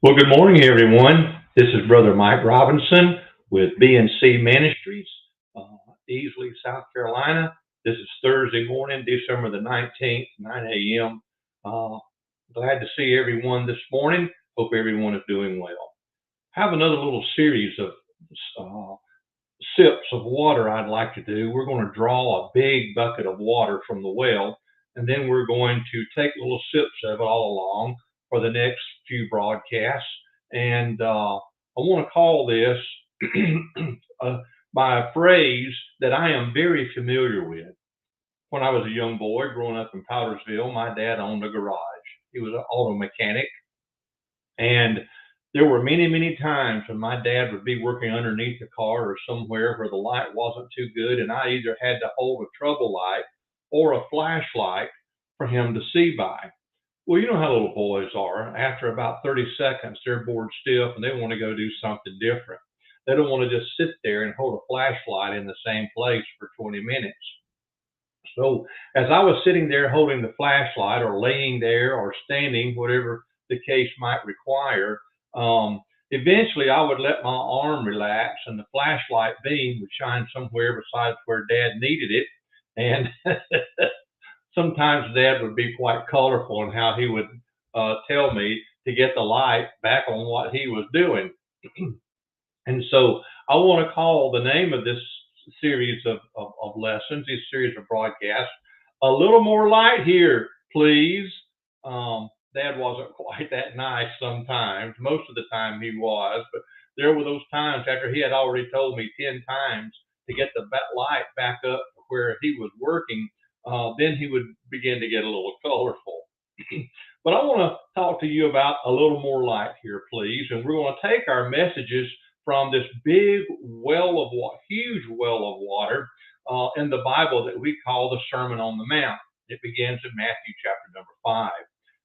Well, good morning, everyone. This is Brother Mike Robinson with BNC Ministries, Easley, South Carolina. This is Thursday morning, December the 19th, 9 a.m. Glad to see everyone this morning. Hope everyone is doing well. I have another little series of sips of water I'd like to do. We're going to draw a big bucket of water from the well, and then we're going to take little sips of it all along for the next few broadcasts. And I want to call this by a phrase that I am very familiar with. When I was a young boy growing up in Powdersville, my dad owned a garage. He was an auto mechanic. And there were many, many times when my dad would be working underneath the car or somewhere where the light wasn't too good, and I either had to hold a trouble light or a flashlight for him to see by. Well, you know how little boys are. After about 30 seconds, they're bored stiff and they want to go do something different. They don't want to just sit there and hold a flashlight in the same place for 20 minutes. So as I was sitting there holding the flashlight or laying there or standing, whatever the case might require, eventually I would let my arm relax and the flashlight beam would shine somewhere besides where Dad needed it. And sometimes Dad would be quite colorful in how he would tell me to get the light back on what he was doing. And so I want to call the name of this series of lessons, this series of broadcasts, A Little More Light Here, Please. Dad wasn't quite that nice sometimes. Most of the time he was, but there were those times after he had already told me 10 times to get the light back up where he was working, then he would begin to get a little colorful. But I want to talk to you about a little more light here, please. And we're going to take our messages from this big well of water, huge well of water in the Bible that we call the Sermon on the Mount. It begins in Matthew chapter number 5.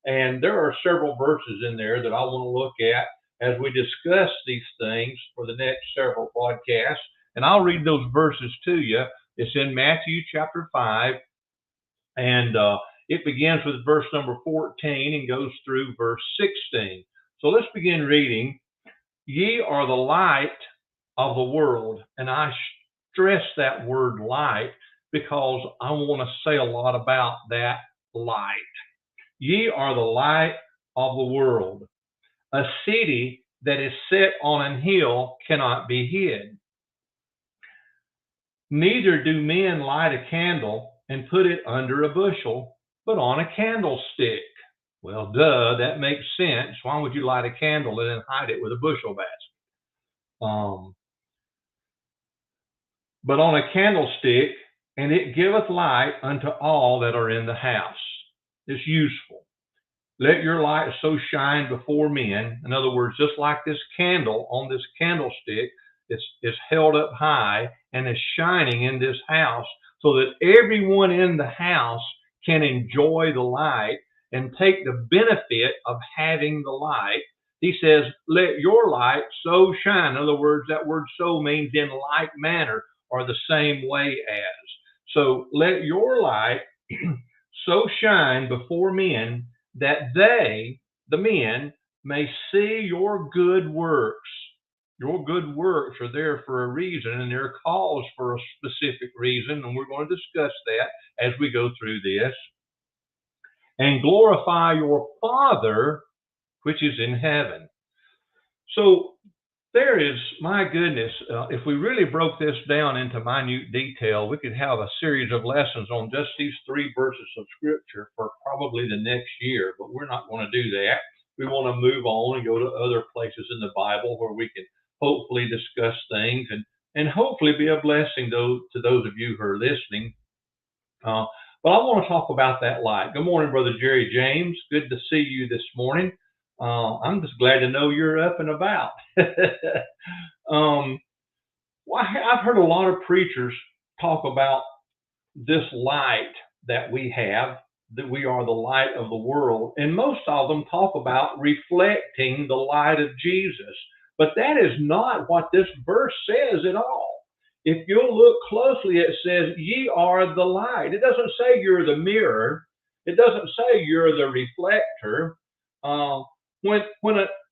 And there are several verses in there that I want to look at as we discuss these things for the next several podcasts. And I'll read those verses to you. It's in Matthew chapter 5. And it begins with verse number 14 and goes through verse 16. So let's begin reading. Ye are the light of the world. And I stress that word light because I want to say a lot about that light. Ye are the light of the world. A city that is set on an hill cannot be hid. Neither do men light a candle and put it under a bushel, but on a candlestick. Well, duh, that makes sense. Why would you light a candle and then hide it with a bushel basket? But on a candlestick, and it giveth light unto all that are in the house. It's useful. Let your light so shine before men. In other words, just like this candle on this candlestick, it's held up high and is shining in this house so that everyone in the house can enjoy the light and take the benefit of having the light. He says, let your light so shine. In other words, that word so means in like manner or the same way as. So let your light so shine before men that they, the men, may see your good works. Your good works are there for a reason, and they're cause for a specific reason, and we're going to discuss that as we go through this. And glorify your Father which is in heaven. So there is, my goodness, if we really broke this down into minute detail, we could have a series of lessons on just these 3 verses of Scripture for probably the next year, but we're not going to do that. We want to move on and go to other places in the Bible where we can hopefully discuss things and hopefully be a blessing to those of you who are listening. But I want to talk about that light. Good morning, Brother Jerry James. Good to see you this morning. I'm just glad to know you're up and about. Well, I've heard a lot of preachers talk about this light that we have, that we are the light of the world. And most of them talk about reflecting the light of Jesus. But that is not what this verse says at all. If you'll look closely, it says, ye are the light. It doesn't say you're the mirror. It doesn't say you're the reflector. When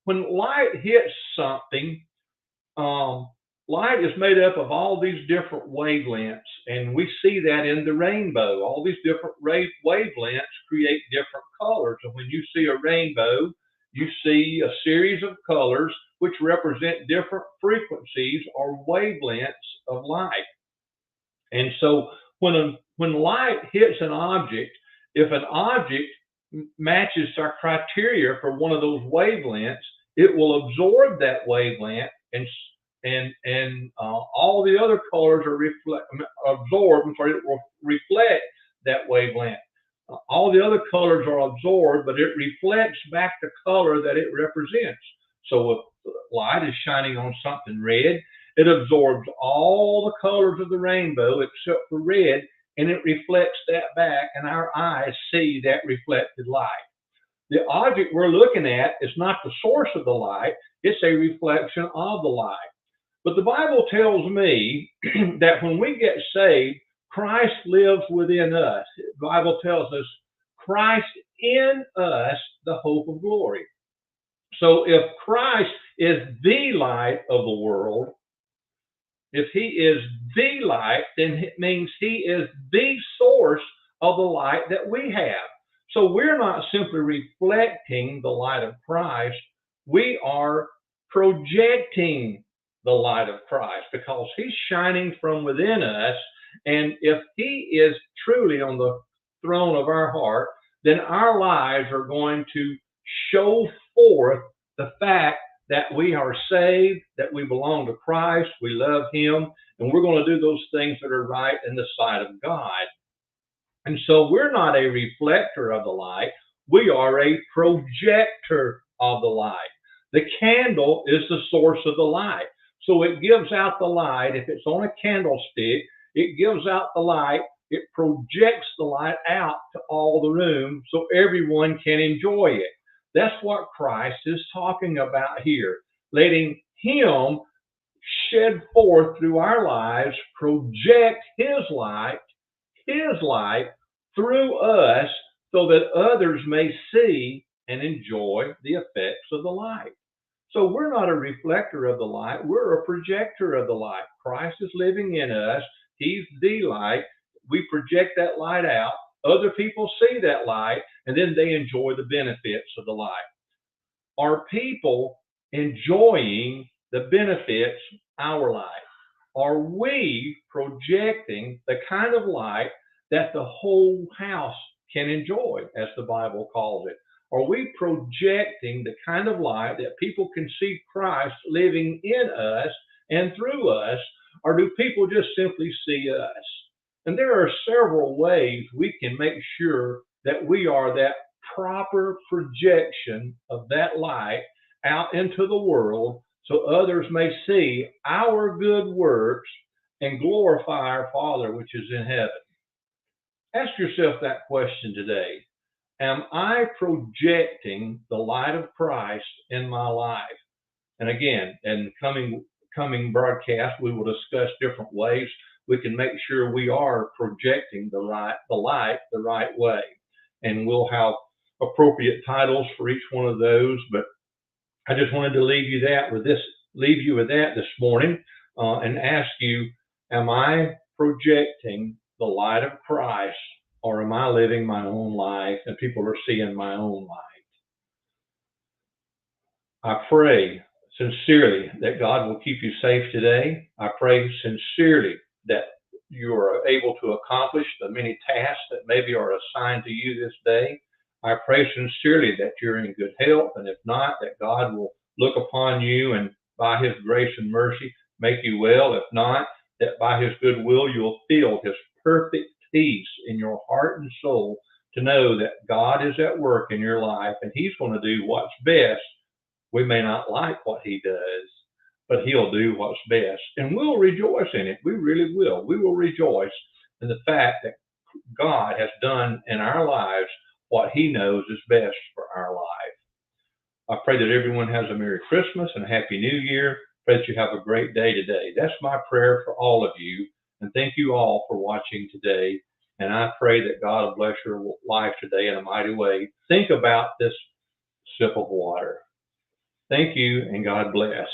when light hits something, light is made up of all these different wavelengths, and we see that in the rainbow. All these different wavelengths create different colors. And when you see a rainbow, you see a series of colors which represent different frequencies or wavelengths of light. And so when light hits an object, if an object matches our criteria for one of those wavelengths, it will absorb that wavelength, and all the other colors are absorbed. It will reflect that wavelength. All the other colors are absorbed, but it reflects back the color that it represents. So if light is shining on something red, it absorbs all the colors of the rainbow except for red, and it reflects that back, and our eyes see that reflected light. The object we're looking at is not the source of the light, it's a reflection of the light. But the Bible tells me that when we get saved, Christ lives within us. The Bible tells us, Christ in us, the hope of glory. So if Christ is the light of the world, if he is the light, then it means he is the source of the light that we have. So we're not simply reflecting the light of Christ, we are projecting the light of Christ because he's shining from within us. And if he is truly on the throne of our heart, then our lives are going to show forth the fact that we are saved, that we belong to Christ, we love him, and we're going to do those things that are right in the sight of God. And so we're not a reflector of the light, we are a projector of the light. The candle is the source of the light. So it gives out the light. If it's on a candlestick, it gives out the light. It projects the light out to all the room so everyone can enjoy it. That's what Christ is talking about here, letting him shed forth through our lives, project his light through us so that others may see and enjoy the effects of the light. So we're not a reflector of the light, we're a projector of the light. Christ is living in us, he's the light. We project that light out, other people see that light, and then they enjoy the benefits of the light. Are people enjoying the benefits of our light? Are we projecting the kind of light that the whole house can enjoy, as the Bible calls it? Are we projecting the kind of light that people can see Christ living in us and through us, or do people just simply see us? And there are several ways we can make sure that we are that proper projection of that light out into the world so others may see our good works and glorify our Father which is in heaven. Ask yourself that question today. Am I projecting the light of Christ in my life? And again, in coming broadcast, we will discuss different ways we can make sure we are projecting the light the right way. And we'll have appropriate titles for each one of those. But I just wanted to leave you with that this morning, and ask you, am I projecting the light of Christ, or am I living my own life and people are seeing my own light? I pray sincerely that God will keep you safe today. I pray sincerely that you are able to accomplish the many tasks that maybe are assigned to you this day. I pray sincerely that you're in good health, and if not, that God will look upon you and by his grace and mercy make you well. If not, that by his goodwill you'll feel his perfect peace in your heart and soul to know that God is at work in your life and he's going to do what's best. We may not like what he does, but he'll do what's best, and we'll rejoice in it. We really will. We will rejoice in the fact that God has done in our lives what he knows is best for our life. I pray that everyone has a Merry Christmas and a Happy New Year. Pray that you have a great day today. That's my prayer for all of you. And thank you all for watching today. And I pray that God will bless your life today in a mighty way. Think about this sip of water. Thank you, and God bless.